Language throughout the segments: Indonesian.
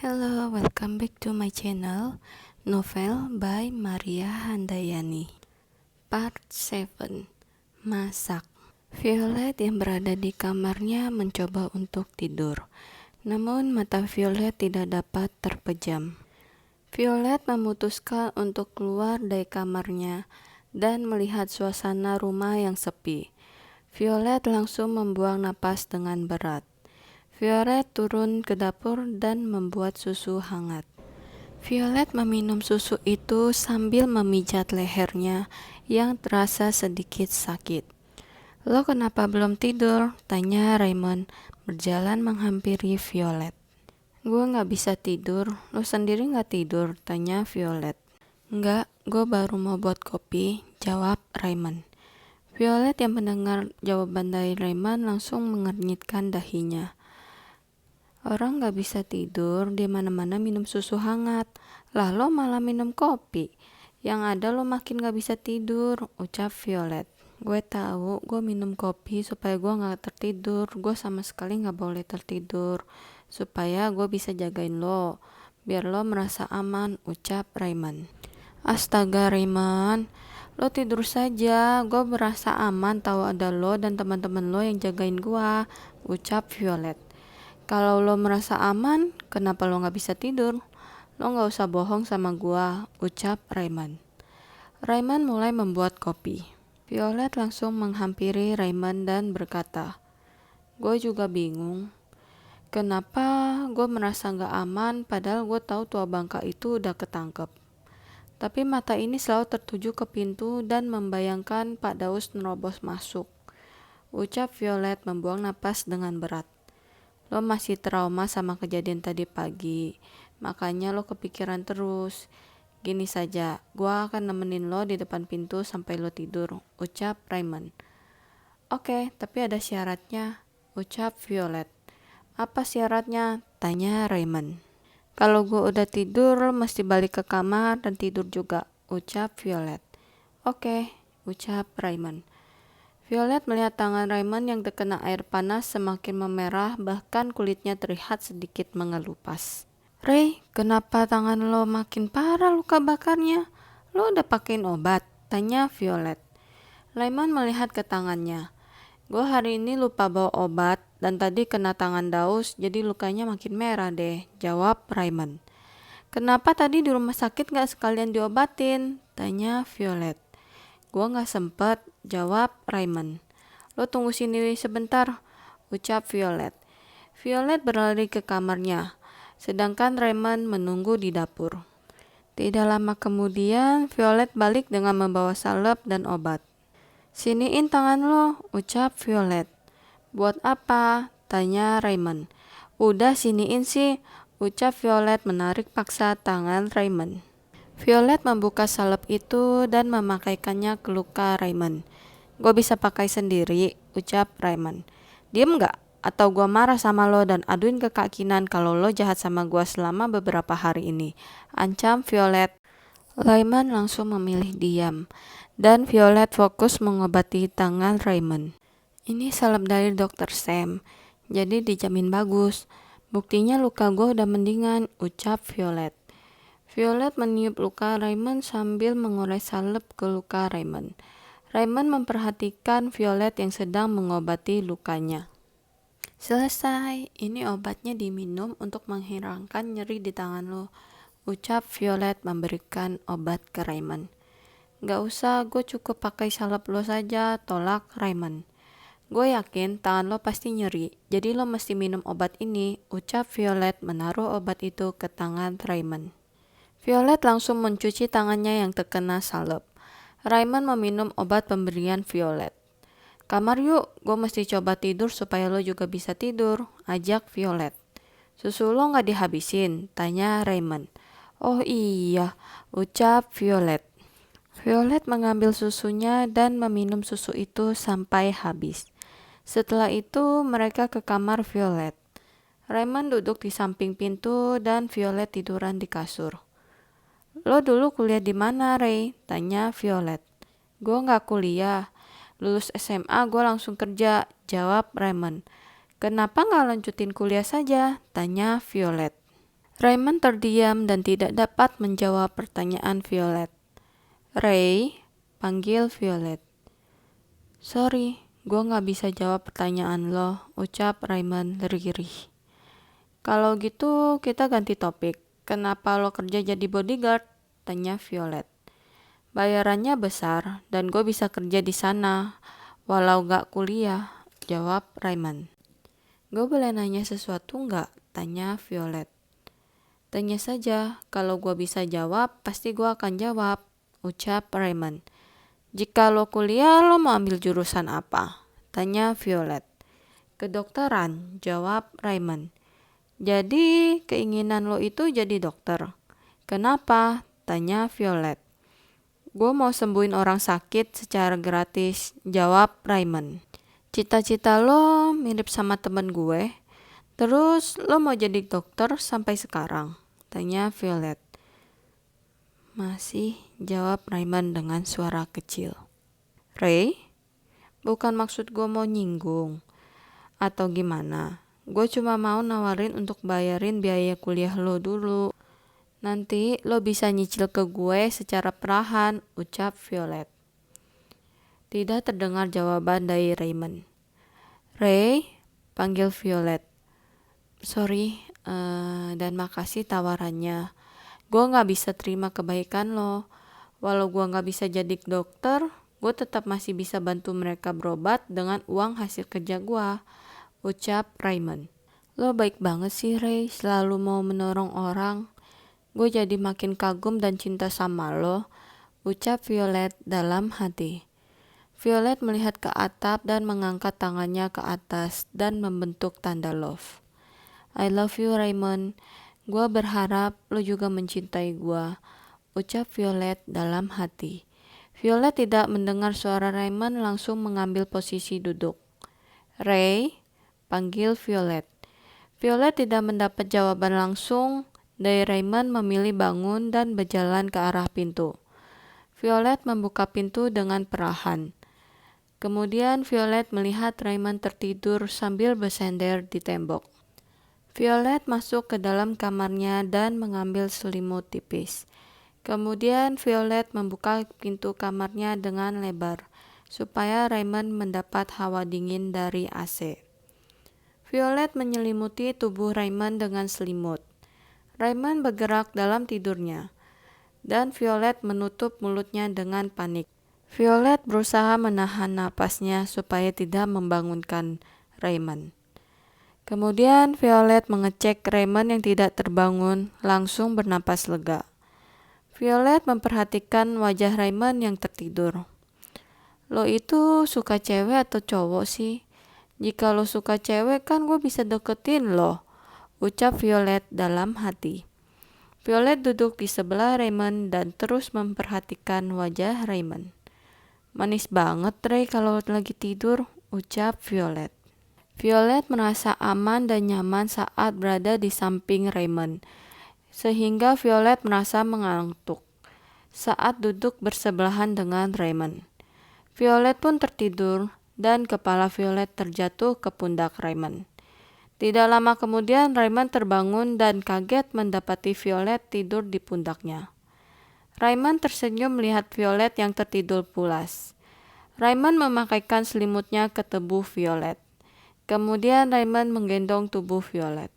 Hello, welcome back to my channel, Novel by Maria Handayani. Part 7. Masak. Violet yang berada di kamarnya mencoba untuk tidur, namun mata Violet tidak dapat terpejam. Violet memutuskan untuk keluar dari kamarnya dan melihat suasana rumah yang sepi. Violet langsung membuang napas dengan berat. Violet turun ke dapur dan membuat susu hangat. Violet meminum susu itu sambil memijat lehernya yang terasa sedikit sakit. "Lo kenapa belum tidur?" tanya Raymond berjalan menghampiri Violet. "Gue gak bisa tidur. Lo sendiri gak tidur?" tanya Violet. "Enggak, gue baru mau buat kopi," jawab Raymond. Violet yang mendengar jawaban dari Raymond langsung mengernyitkan dahinya. "Orang gak bisa tidur, di mana-mana minum susu hangat. Lah lo malah minum kopi. Yang ada lo makin gak bisa tidur," ucap Violet. "Gue tahu, gue minum kopi supaya gue gak tertidur. Gue sama sekali gak boleh tertidur. Supaya gue bisa jagain lo, biar lo merasa aman," ucap Raymond. "Astaga Raymond, lo tidur saja. Gue merasa aman tahu ada lo dan teman-teman lo yang jagain gue," ucap Violet. "Kalau lo merasa aman, kenapa lo gak bisa tidur? Lo gak usah bohong sama gua," ucap Raymond. Raymond mulai membuat kopi. Violet langsung menghampiri Raymond dan berkata, "Gue juga bingung. Kenapa gue merasa gak aman padahal gue tahu tua bangka itu udah ketangkep. Tapi mata ini selalu tertuju ke pintu dan membayangkan Pak Daus nerobos masuk," ucap Violet membuang napas dengan berat. "Lo masih trauma sama kejadian tadi pagi, makanya lo kepikiran terus. Gini saja, gua akan nemenin lo di depan pintu sampai lo tidur," ucap Raymond. "Oke, tapi ada syaratnya," ucap Violet. "Apa syaratnya?" tanya Raymond. "Kalau gua udah tidur, lo mesti balik ke kamar dan tidur juga," ucap Violet. "Oke," ucap Raymond. Violet melihat tangan Raymond yang terkena air panas semakin memerah, bahkan kulitnya terlihat sedikit mengelupas. "Ray, kenapa tangan lo makin parah luka bakarnya? Lo udah pakein obat?" tanya Violet. Raymond melihat ke tangannya. "Gue hari ini lupa bawa obat dan tadi kena tangan Daus, jadi lukanya makin merah deh," jawab Raymond. "Kenapa tadi di rumah sakit gak sekalian diobatin?" tanya Violet. "Gue gak sempet," jawab Raymond. "Lo tunggu sini sebentar," ucap Violet. Violet berlari ke kamarnya, sedangkan Raymond menunggu di dapur. Tidak lama kemudian, Violet balik dengan membawa salep dan obat. "Siniin tangan lo," ucap Violet. "Buat apa?" tanya Raymond. "Udah siniin sih," ucap Violet menarik paksa tangan Raymond. Violet membuka salep itu dan memakaikannya ke luka Raymond. "Gue bisa pakai sendiri," ucap Raymond. "Diem gak? Atau gue marah sama lo dan aduin ke Kak Kinan kalau lo jahat sama gue selama beberapa hari ini," ancam Violet. Raymond langsung memilih diam, dan Violet fokus mengobati tangan Raymond. "Ini salep dari Dr. Sam, jadi dijamin bagus. Buktinya luka gue udah mendingan," ucap Violet. Violet meniup luka Raymond sambil mengores salep ke luka Raymond. Raymond memperhatikan Violet yang sedang mengobati lukanya. "Selesai, ini obatnya diminum untuk menghilangkan nyeri di tangan lo," ucap Violet memberikan obat ke Raymond. "Gak usah, gue cukup pakai salep lo saja," tolak Raymond. "Gue yakin tangan lo pasti nyeri, jadi lo mesti minum obat ini," ucap Violet menaruh obat itu ke tangan Raymond. Violet langsung mencuci tangannya yang terkena salep. Raymond meminum obat pemberian Violet. "Kamar yuk, gue mesti coba tidur supaya lo juga bisa tidur," ajak Violet. "Susu lo gak dihabisin?" tanya Raymond. "Oh iya," ucap Violet. Violet mengambil susunya dan meminum susu itu sampai habis. Setelah itu mereka ke kamar Violet. Raymond duduk di samping pintu dan Violet tiduran di kasur. "Lo dulu kuliah di mana, Ray?" tanya Violet. "Gue gak kuliah. Lulus SMA gue langsung kerja," jawab Raymond. "Kenapa gak lanjutin kuliah saja?" tanya Violet. Raymond terdiam dan tidak dapat menjawab pertanyaan Violet. Ray, panggil Violet. Sorry, gue gak bisa jawab pertanyaan lo, ucap Raymond lirih. Kalau gitu kita ganti topik. Kenapa lo kerja jadi bodyguard? Tanya Violet. Bayarannya besar dan gue bisa kerja di sana, walau gak kuliah, jawab Raymond. Gue boleh nanya sesuatu gak? Tanya Violet. Tanya saja, kalau gue bisa jawab, pasti gue akan jawab, ucap Raymond. Jika lo kuliah, lo mau ambil jurusan apa? Tanya Violet. Kedokteran, jawab Raymond. Jadi keinginan lo itu jadi dokter. Kenapa? Tanya Violet. Gue mau sembuhin orang sakit secara gratis, jawab Raymond. Cita-cita lo mirip sama temen gue. Terus lo mau jadi dokter sampai sekarang? Tanya Violet. Masih, jawab Raymond dengan suara kecil. Ray, bukan maksud gue mau nyinggung atau gimana. Gue cuma mau nawarin untuk bayarin biaya kuliah lo dulu. Nanti lo bisa nyicil ke gue secara perlahan, ucap Violet. Tidak terdengar jawaban dari Raymond. Ray, panggil Violet. Sorry, dan makasih tawarannya. Gue gak bisa terima kebaikan lo. Walau gue gak bisa jadi dokter, gue tetap masih bisa bantu mereka berobat dengan uang hasil kerja gue, ucap Raymond. Lo baik banget sih Ray, selalu mau menolong orang. Gue jadi makin kagum dan cinta sama lo, ucap Violet dalam hati. Violet melihat ke atap dan mengangkat tangannya ke atas dan membentuk tanda love. I love you Raymond. Gua berharap lo juga mencintai gua, ucap Violet dalam hati. Violet tidak mendengar suara Raymond, langsung mengambil posisi duduk. Ray, panggil Violet. Violet tidak mendapat jawaban langsung dari Raymond, memilih bangun dan berjalan ke arah pintu. Violet membuka pintu dengan perlahan. Kemudian Violet melihat Raymond tertidur sambil bersender di tembok. Violet masuk ke dalam kamarnya dan mengambil selimut tipis. Kemudian Violet membuka pintu kamarnya dengan lebar, supaya Raymond mendapat hawa dingin dari AC. Violet menyelimuti tubuh Raymond dengan selimut. Raymond bergerak dalam tidurnya, dan Violet menutup mulutnya dengan panik. Violet berusaha menahan napasnya supaya tidak membangunkan Raymond. Kemudian Violet mengecek Raymond yang tidak terbangun, langsung bernapas lega. Violet memperhatikan wajah Raymond yang tertidur. Lo itu suka cewek atau cowok sih? Jika lo suka cewek kan gue bisa deketin lo, ucap Violet dalam hati. Violet duduk di sebelah Raymond dan terus memperhatikan wajah Raymond. Manis banget Ray kalau lagi tidur, ucap Violet. Violet merasa aman dan nyaman saat berada di samping Raymond, sehingga Violet merasa mengantuk saat duduk bersebelahan dengan Raymond. Violet pun tertidur dan kepala Violet terjatuh ke pundak Raymond. Tidak lama kemudian Raymond terbangun dan kaget mendapati Violet tidur di pundaknya. Raymond tersenyum melihat Violet yang tertidur pulas. Raymond memakaikan selimutnya ke tubuh Violet. Kemudian Raymond menggendong tubuh Violet.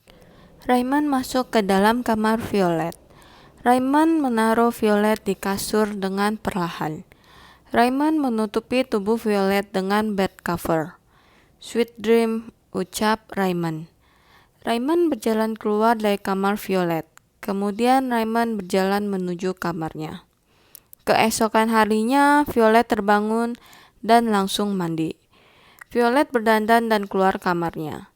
Raymond masuk ke dalam kamar Violet. Raymond menaruh Violet di kasur dengan perlahan. Raymond menutupi tubuh Violet dengan bed cover. Sweet dream, ucap Raymond. Raymond berjalan keluar dari kamar Violet. Kemudian Raymond berjalan menuju kamarnya. Keesokan harinya, Violet terbangun dan langsung mandi. Violet berdandan dan keluar kamarnya.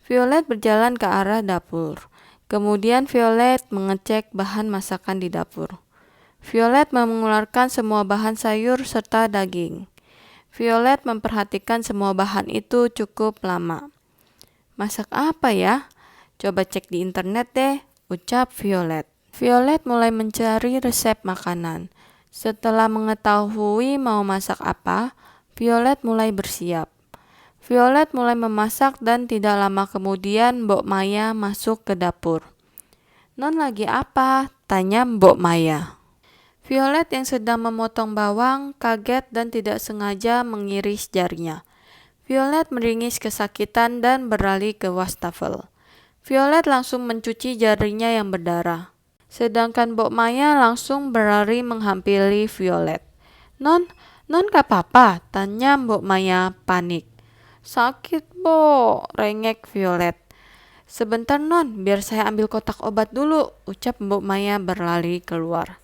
Violet berjalan ke arah dapur. Kemudian Violet mengecek bahan masakan di dapur. Violet mengeluarkan semua bahan sayur serta daging. Violet memperhatikan semua bahan itu cukup lama. Masak apa ya? Coba cek di internet deh, ucap Violet. Violet mulai mencari resep makanan. Setelah mengetahui mau masak apa, Violet mulai bersiap. Violet mulai memasak dan tidak lama kemudian Mbok Maya masuk ke dapur. Non lagi apa? Tanya Mbok Maya. Violet yang sedang memotong bawang kaget dan tidak sengaja mengiris jarinya. Violet meringis kesakitan dan berlari ke wastafel. Violet langsung mencuci jarinya yang berdarah. Sedangkan Mbok Maya langsung berlari menghampiri Violet. Non gak apa-apa? Tanya Mbok Maya panik. Sakit, Bo, rengek Violet. Sebentar non, biar saya ambil kotak obat dulu, ucap Mbok Maya berlari keluar.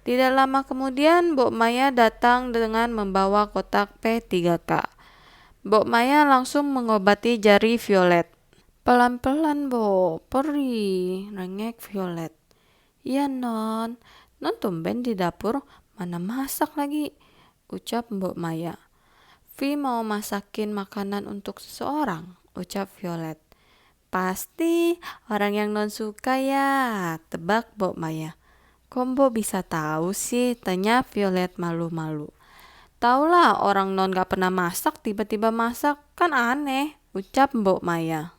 Tidak lama kemudian, Mbok Maya datang dengan membawa kotak P3K. Mbok Maya langsung mengobati jari Violet. Pelan-pelan, Bo, perih, rengek Violet. Iya non tumben di dapur, mana masak lagi, ucap Mbok Maya. Vi mau masakin makanan untuk seseorang, ucap Violet. Pasti orang yang non suka ya, tebak Mbok Maya. Kok bisa tahu sih, tanya Violet malu-malu. Taulah orang non gak pernah masak tiba-tiba masak, kan aneh, ucap Mbok Maya.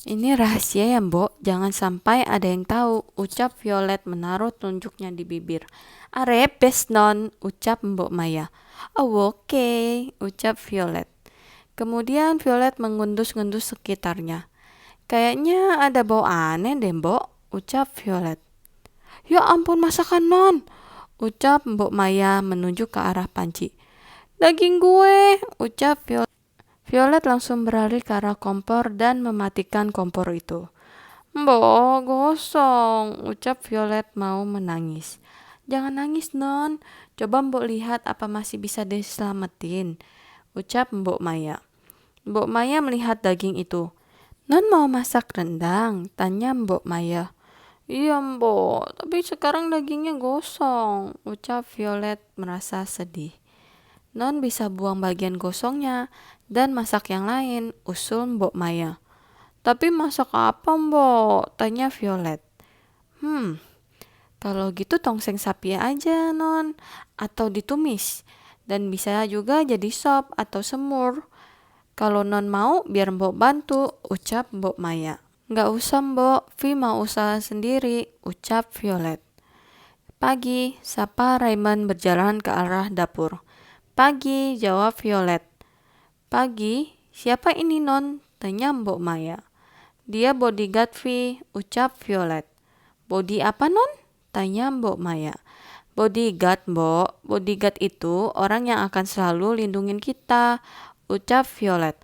Ini rahasia ya Mbok, jangan sampai ada yang tahu, ucap Violet menaruh telunjuknya di bibir. Arebes non, ucap Mbok Maya. Oh oke, ucap Violet. Kemudian Violet mengendus-ngendus sekitarnya. Kayaknya ada bau aneh deh Mbok, ucap Violet. Ya ampun masakan non, ucap Mbok Maya menunjuk ke arah panci. Daging gue, ucap Violet. Violet langsung berlari ke arah kompor dan mematikan kompor itu. Mbok, gosong, ucap Violet mau menangis. Jangan nangis non, coba Mbok lihat apa masih bisa diselamatin, ucap Mbok Maya. Mbok Maya melihat daging itu. Non mau masak rendang, tanya Mbok Maya. Iya Mbok, tapi sekarang dagingnya gosong, ucap Violet merasa sedih. Non bisa buang bagian gosongnya dan masak yang lain, usul Mbok Maya. Tapi masak apa Mbok? Tanya Violet. Kalau gitu tongseng sapi aja non, atau ditumis. Dan bisa juga jadi sop atau semur. Kalau non mau biar Mbok bantu, ucap Mbok Maya. Nggak usah Mbok, Vi mau usaha sendiri, ucap Violet. Pagi, sapa Raymond berjalan ke arah dapur. Pagi, jawab Violet. Pagi, siapa ini non? Tanya Mbok Maya. Dia bodyguard Vi, ucap Violet. Body apa non? Tanya Mbok Maya. Bodyguard Mbok, bodyguard itu orang yang akan selalu lindungin kita, ucap Violet.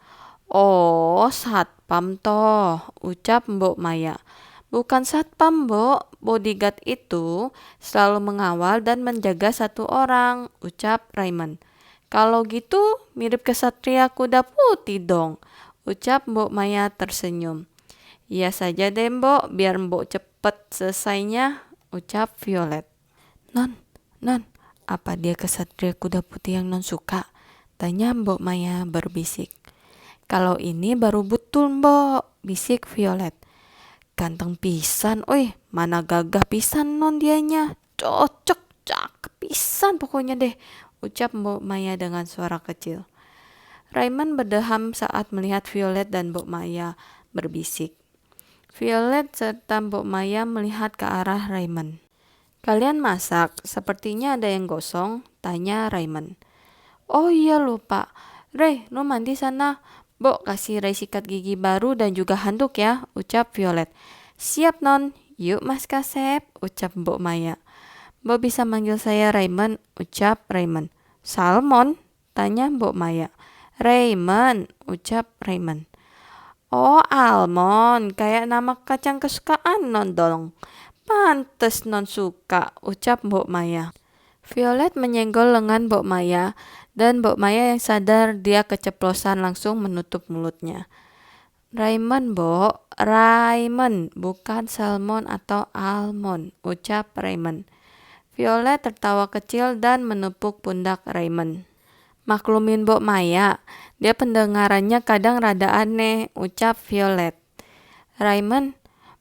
Oh, satpam toh, ucap Mbok Maya. Bukan satpam Mbok, bodyguard itu selalu mengawal dan menjaga satu orang, ucap Raymond. Kalau gitu mirip kesatria kuda putih dong, ucap Mbok Maya tersenyum. Iya saja deh Mbok, biar Mbok cepet selesainya, ucap Violet. Non, apa dia kesatria kuda putih yang non suka? Tanya Mbok Maya berbisik. Kalau ini baru betul Mbok, bisik Violet. Ganteng pisan, mana gagah pisan non dianya. Cocok, cakep pisan pokoknya deh, ucap Mbok Maya dengan suara kecil. Raymond berdeham saat melihat Violet dan Mbok Maya berbisik. Violet serta Mbok Maya melihat ke arah Raymond. Kalian masak, sepertinya ada yang gosong, tanya Raymond. Oh iya lupa, Ray, lu mandi sana. Mbok kasih Ray sikat gigi baru dan juga handuk ya, ucap Violet. Siap non, yuk Mas Kasep, ucap Mbok Maya. Mbok bisa manggil saya Raymond, ucap Raymond. Salmon, tanya Mbok Maya. Raymond, ucap Raymond. Oh almond, kayak nama kacang kesukaan non dong. Pantes non suka, ucap Mbok Maya. Violet menyenggol lengan Mbok Maya dan Mbok Maya yang sadar dia keceplosan langsung menutup mulutnya. Raymond Mbok, Raymond, bukan salmon atau almond, ucap Raymond. Violet tertawa kecil dan menepuk pundak Raymond. Maklumin Mbok Maya, dia pendengarannya kadang rada aneh, ucap Violet. Raymond,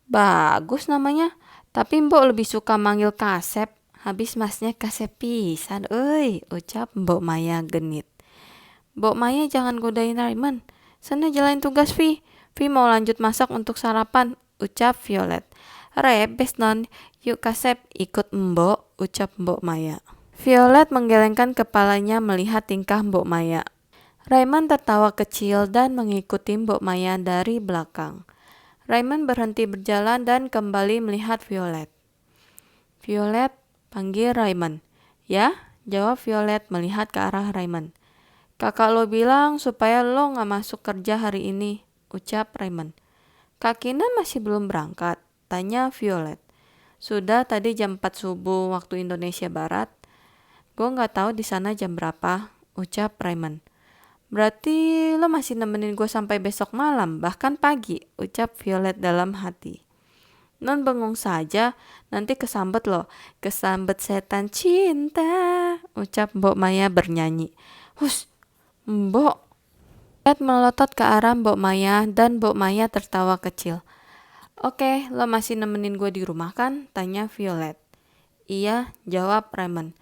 bagus namanya, tapi Mbok lebih suka manggil Kasep. Habis masnya Kasep pisan, ucap Mbok Maya genit. Mbok Maya jangan godain Raymond, sana jalanin tugas Vi mau lanjut masak untuk sarapan, ucap Violet. Rebes non, yuk Kasep ikut mbok, ucap Mbok Maya. Violet menggelengkan kepalanya melihat tingkah Mbok Maya. Raymond tertawa kecil dan mengikuti Mbok Maya dari belakang. Raymond berhenti berjalan dan kembali melihat Violet. Violet, panggil Raymond. Ya, jawab Violet melihat ke arah Raymond. Kakak lo bilang supaya lo gak masuk kerja hari ini, ucap Raymond. Kak Kinan masih belum berangkat, tanya Violet. Sudah tadi jam 4 subuh waktu Indonesia Barat. Gue gak tahu di sana jam berapa, ucap Raymond. Berarti lo masih nemenin gue sampai besok malam, bahkan pagi, ucap Violet dalam hati. Non bengong saja, nanti kesambet lo, kesambet setan cinta, ucap Mbok Maya bernyanyi. Hus, Mbok. Violet melotot ke arah Mbok Maya dan Mbok Maya tertawa kecil. Oke, lo masih nemenin gue di rumah kan? Tanya Violet. Iya, jawab Raymond.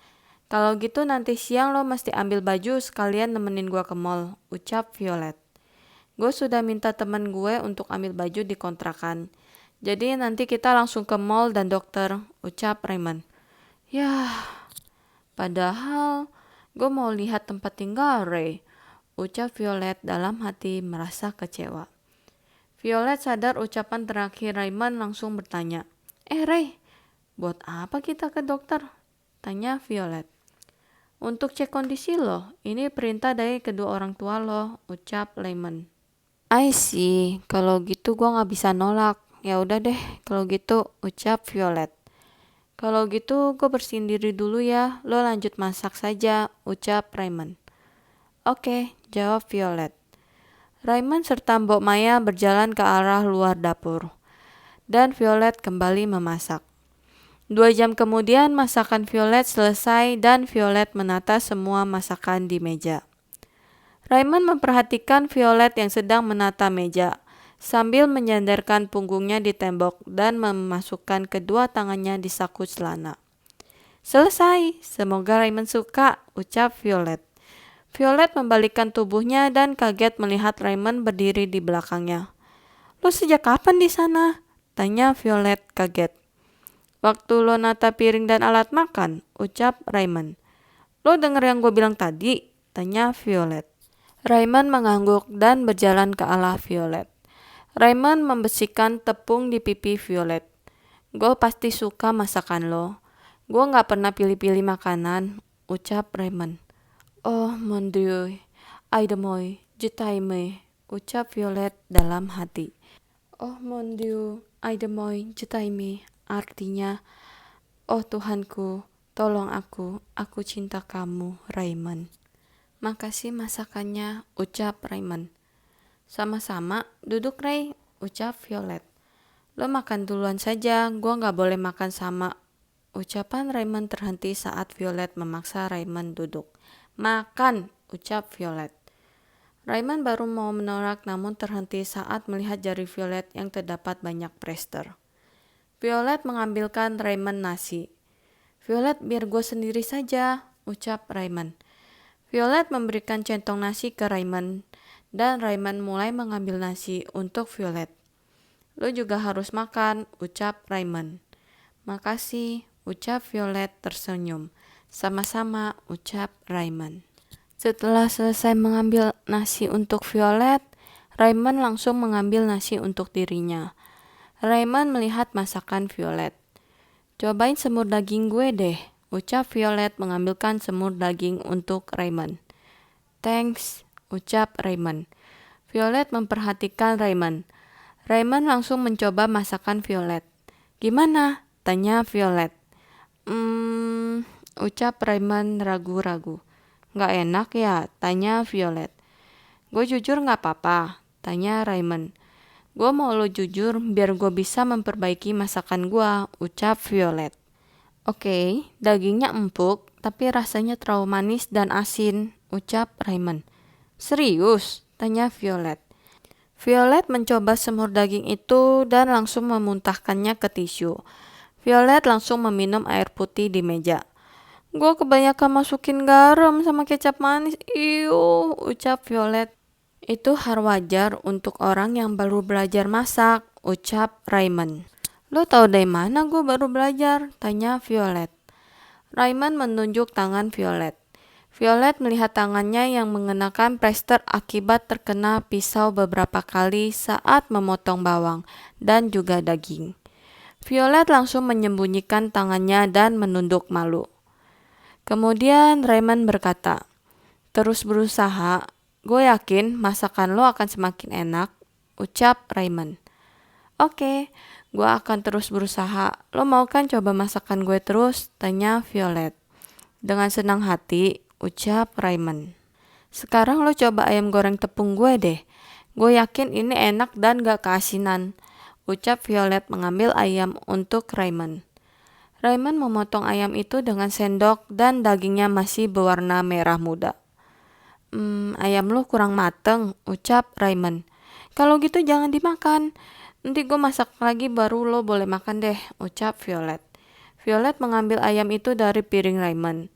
Kalau gitu nanti siang lo mesti ambil baju sekalian nemenin gue ke mall, ucap Violet. Gue sudah minta temen gue untuk ambil baju di kontrakan. Jadi nanti kita langsung ke mall dan dokter, ucap Raymond. Yah, padahal gue mau lihat tempat tinggal Ray, ucap Violet dalam hati merasa kecewa. Violet sadar ucapan terakhir Raymond langsung bertanya. Ray, buat apa kita ke dokter? Tanya Violet. Untuk cek kondisi lo, ini perintah dari kedua orang tua lo, ucap Raymond. I see, kalau gitu gue gak bisa nolak. Ya udah deh, kalau gitu, ucap Violet. Kalau gitu gue bersihin diri dulu ya, lo lanjut masak saja, ucap Raymond. Oke, jawab Violet. Raymond serta Mbok Maya berjalan ke arah luar dapur. Dan Violet kembali memasak. 2 jam kemudian masakan Violet selesai dan Violet menata semua masakan di meja. Raymond memperhatikan Violet yang sedang menata meja sambil menyandarkan punggungnya di tembok dan memasukkan kedua tangannya di saku celana. Selesai, semoga Raymond suka, ucap Violet. Violet membalikkan tubuhnya dan kaget melihat Raymond berdiri di belakangnya. Lo sejak kapan di sana? Tanya Violet kaget. Waktu lo nata piring dan alat makan, ucap Raymond. Lo denger yang gue bilang tadi? Tanya Violet. Raymond mengangguk dan berjalan ke arah Violet. Raymond membersihkan tepung di pipi Violet. Gue pasti suka masakan lo. Gue gak pernah pilih-pilih makanan, ucap Raymond. Oh mon dieu, ai de moi, je t'aime, ucap Violet dalam hati. Oh mon dieu, ai de moi, je t'aime, artinya, oh Tuhanku, tolong aku cinta kamu, Raymond. Makasih masakannya, ucap Raymond. Sama-sama, duduk Ray, ucap Violet. Lo makan duluan saja, gue gak boleh makan sama. Ucapan Raymond terhenti saat Violet memaksa Raymond duduk. Makan, ucap Violet. Raymond baru mau menolak namun terhenti saat melihat jari Violet yang terdapat banyak plester. Violet mengambilkan Raymond nasi. Violet, biar gue sendiri saja, ucap Raymond. Violet memberikan centong nasi ke Raymond dan Raymond mulai mengambil nasi untuk Violet. Lo juga harus makan, ucap Raymond. Makasih, ucap Violet tersenyum. Sama-sama, ucap Raymond. Setelah selesai mengambil nasi untuk Violet, Raymond langsung mengambil nasi untuk dirinya. Raymond melihat masakan Violet. Cobain semur daging gue deh, ucap Violet mengambilkan semur daging untuk Raymond. Thanks, ucap Raymond. Violet memperhatikan Raymond. Raymond langsung mencoba masakan Violet. Gimana? Tanya Violet. Ucap Raymond ragu-ragu. Gak enak ya? Tanya Violet. Gue jujur gak apa-apa? Tanya Raymond. Gue mau lo jujur biar gue bisa memperbaiki masakan gue, ucap Violet. Oke, dagingnya empuk tapi rasanya terlalu manis dan asin, ucap Raymond. Serius? Tanya Violet. Violet mencoba semur daging itu dan langsung memuntahkannya ke tisu. Violet langsung meminum air putih di meja. Gue kebanyakan masukin garam sama kecap manis. Iuh, ucap Violet. Itu hal wajar untuk orang yang baru belajar masak, ucap Raymond. Lo tahu dari mana gue baru belajar? Tanya Violet. Raymond menunjuk tangan Violet. Violet melihat tangannya yang mengenakan plester akibat terkena pisau beberapa kali saat memotong bawang dan juga daging. Violet langsung menyembunyikan tangannya dan menunduk malu. Kemudian Raymond berkata, "Terus berusaha, gue yakin masakan lo akan semakin enak," ucap Raymond. "Oke, gue akan terus berusaha. Lo mau kan coba masakan gue terus?" tanya Violet. "Dengan senang hati," ucap Raymond. "Sekarang lo coba ayam goreng tepung gue deh. Gue yakin ini enak dan gak keasinan," ucap Violet mengambil ayam untuk Raymond. Raymond memotong ayam itu dengan sendok dan dagingnya masih berwarna merah muda. Ayam lo kurang mateng," ucap Raymond. "Kalau gitu jangan dimakan. Nanti gue masak lagi baru lo boleh makan deh," ucap Violet. Violet mengambil ayam itu dari piring Raymond.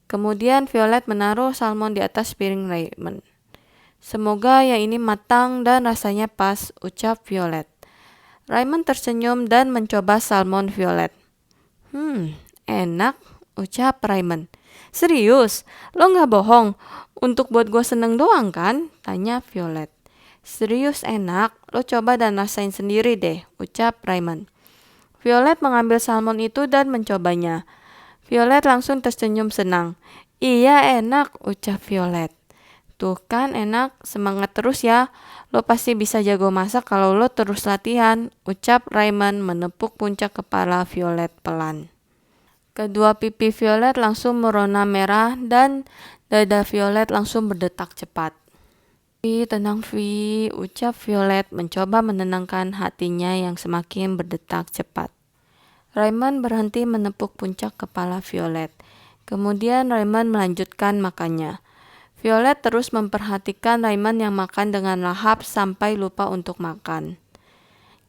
Kemudian Violet menaruh salmon di atas piring Raymond. "Semoga yang ini matang dan rasanya pas," ucap Violet. Raymond tersenyum dan mencoba salmon Violet. Enak," ucap Raymond. "Serius? Lo gak bohong? Untuk buat gue seneng doang kan?" tanya Violet. "Serius enak, lo coba dan rasain sendiri deh," ucap Raymond. Violet mengambil salmon itu dan mencobanya. Violet langsung tersenyum senang. "Iya enak," ucap Violet. "Tuh kan enak, semangat terus ya. Lo pasti bisa jago masak kalau lo terus latihan," ucap Raymond menepuk puncak kepala Violet pelan. Kedua pipi Violet langsung merona merah dan dada Violet langsung berdetak cepat. Tenang Vi," ucap Violet mencoba menenangkan hatinya yang semakin berdetak cepat. Raymond berhenti menepuk puncak kepala Violet. Kemudian Raymond melanjutkan makannya. Violet terus memperhatikan Raymond yang makan dengan lahap sampai lupa untuk makan.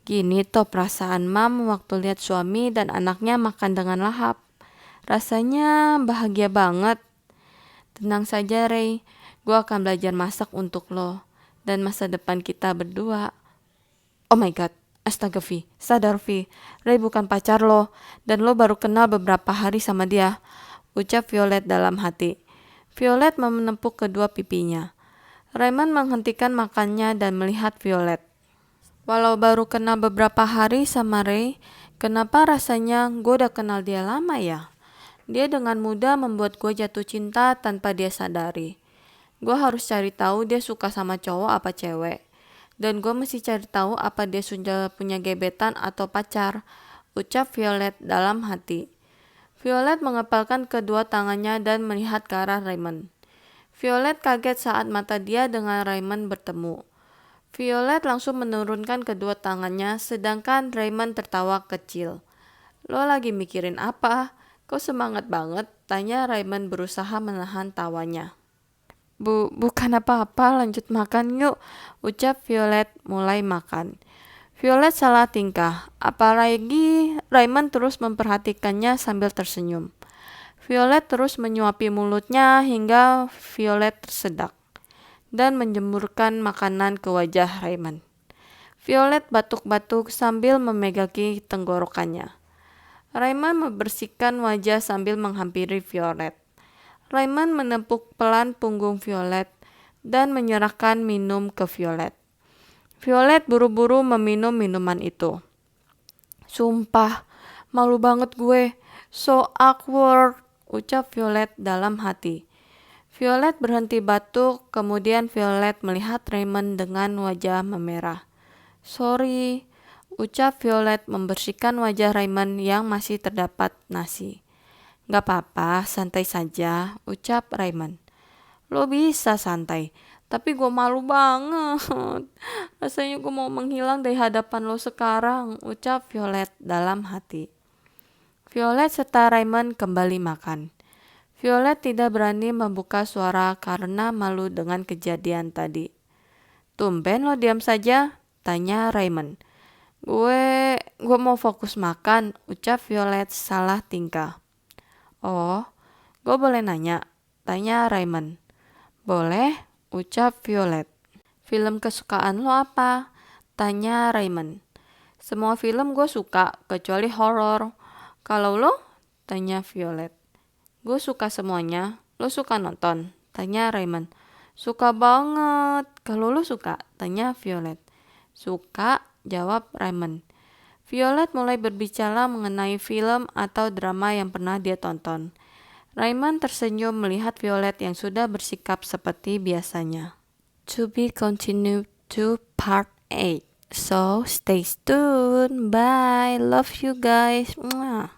Gini toh perasaan Mam waktu lihat suami dan anaknya makan dengan lahap. Rasanya bahagia banget. Tenang saja Ray, gue akan belajar masak untuk lo dan masa depan kita berdua. Oh my god, astaga Vi, sadar Vi, Ray bukan pacar lo dan lo baru kenal beberapa hari sama dia, ucap Violet dalam hati. Violet menepuk kedua pipinya. Raymond menghentikan makannya dan melihat Violet. "Walau baru kenal beberapa hari sama Ray, kenapa rasanya gue udah kenal dia lama ya? Dia dengan mudah membuat gue jatuh cinta tanpa dia sadari. Gue harus cari tahu dia suka sama cowok apa cewek. Dan gue mesti cari tahu apa dia sudah punya gebetan atau pacar," ucap Violet dalam hati. Violet mengepalkan kedua tangannya dan melihat ke arah Raymond. Violet kaget saat mata dia dengan Raymond bertemu. Violet langsung menurunkan kedua tangannya sedangkan Raymond tertawa kecil. "Lo lagi mikirin apa? Kok semangat banget?" tanya Raymond berusaha menahan tawanya. Bukan apa-apa, lanjut makan yuk," ucap Violet mulai makan. Violet salah tingkah, apalagi Raymond terus memperhatikannya sambil tersenyum. Violet terus menyuapi mulutnya hingga Violet tersedak dan menjemurkan makanan ke wajah Raymond. Violet batuk-batuk sambil memegangi tenggorokannya. Raymond membersihkan wajah sambil menghampiri Violet. Raymond menepuk pelan punggung Violet dan menyerahkan minum ke Violet. Violet buru-buru meminum minuman itu. "Sumpah, malu banget gue. So awkward," ucap Violet dalam hati. Violet berhenti batuk, kemudian Violet melihat Raymond dengan wajah memerah. "Sorry," ucap Violet membersihkan wajah Raymond yang masih terdapat nasi. "Gak apa-apa, santai saja," ucap Raymond. "Lo bisa santai, tapi gue malu banget. Rasanya gue mau menghilang dari hadapan lo sekarang," ucap Violet dalam hati. Violet serta Raymond kembali makan. Violet tidak berani membuka suara karena malu dengan kejadian tadi. "Tumben lo diam saja?" tanya Raymond. Gue mau fokus makan," ucap Violet salah tingkah. "Oh, gue boleh nanya?" tanya Raymond. "Boleh," ucap Violet. "Film kesukaan lo apa?" tanya Raymond. Semua film gue suka, kecuali horor. Kalau lo? Tanya Violet. Gue suka semuanya. Lo suka nonton? Tanya Raymond. Suka banget. Kalau lo suka? Tanya Violet. Suka, jawab Raymond. Violet mulai berbicara mengenai film atau drama yang pernah dia tonton. Raymond tersenyum melihat Violet yang sudah bersikap seperti biasanya. To be continued to part 8. So stay tuned. Bye. Love you guys. Mwah.